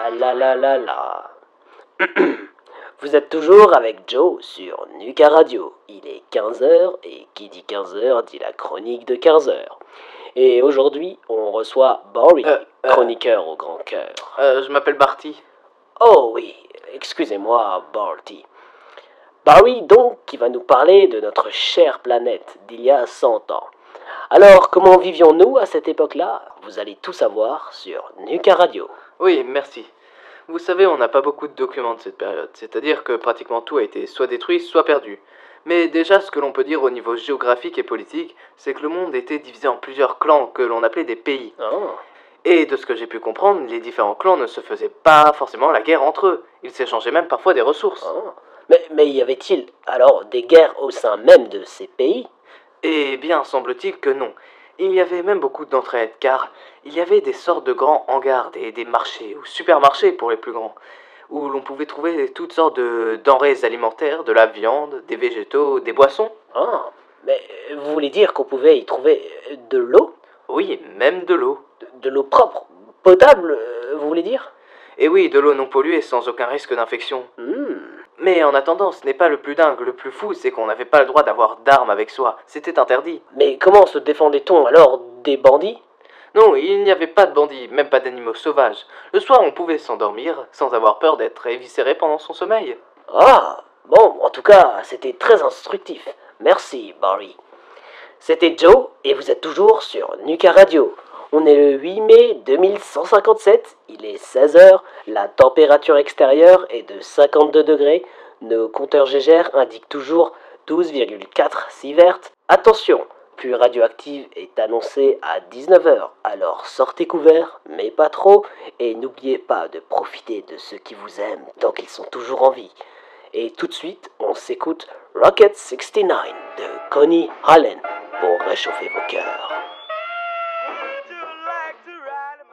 La la la la la. Vous êtes toujours avec Joe sur Nuka Radio. Il est 15 heures et qui dit 15 heures dit la chronique de 15 heures. Et aujourd'hui, on reçoit Barry, chroniqueur au grand cœur. Je m'appelle Barty. Oh oui, excusez-moi, Barty. Barry, donc, qui va nous parler de notre chère planète d'il y a 100 ans. Alors, comment vivions-nous à cette époque-là? Vous allez tout savoir sur Nuka Radio. Oui, merci. Vous savez, on n'a pas beaucoup de documents de cette période, c'est-à-dire que pratiquement tout a été soit détruit, soit perdu. Mais déjà, ce que l'on peut dire au niveau géographique et politique, c'est que le monde était divisé en plusieurs clans que l'on appelait des pays. Oh. Et de ce que j'ai pu comprendre, les différents clans ne se faisaient pas forcément la guerre entre eux. Ils s'échangeaient même parfois des ressources. Oh. Mais y avait-il alors des guerres au sein même de ces pays? Eh bien, semble-t-il que non. Il y avait même beaucoup d'entraide, car il y avait des sortes de grands hangars, des marchés, ou supermarchés pour les plus grands, où l'on pouvait trouver toutes sortes de denrées alimentaires, de la viande, des végétaux, des boissons. Ah, mais vous voulez dire qu'on pouvait y trouver de l'eau? Oui, même de l'eau. De l'eau propre, potable, vous voulez dire? Et oui, de l'eau non polluée sans aucun risque d'infection. Mais en attendant, ce n'est pas le plus dingue, le plus fou, c'est qu'on n'avait pas le droit d'avoir d'armes avec soi. C'était interdit. Mais comment se défendait-on alors des bandits? Non, il n'y avait pas de bandits, même pas d'animaux sauvages. Le soir, on pouvait s'endormir sans avoir peur d'être éviscéré pendant son sommeil. Ah, bon, en tout cas, c'était très instructif. Merci, Barry. C'était Joe, et vous êtes toujours sur Nuka Radio. On est le 8 mai 2157, il est 16 heures, la température extérieure est de 52 degrés, nos compteurs Gégère indiquent toujours 12,4 sieverts. Attention, pluie radioactive est annoncée à 19 heures, alors sortez couverts, mais pas trop, et n'oubliez pas de profiter de ceux qui vous aiment tant qu'ils sont toujours en vie. Et tout de suite, on s'écoute Rocket 69 de Connie Allen pour réchauffer vos cœurs. Would you like to ride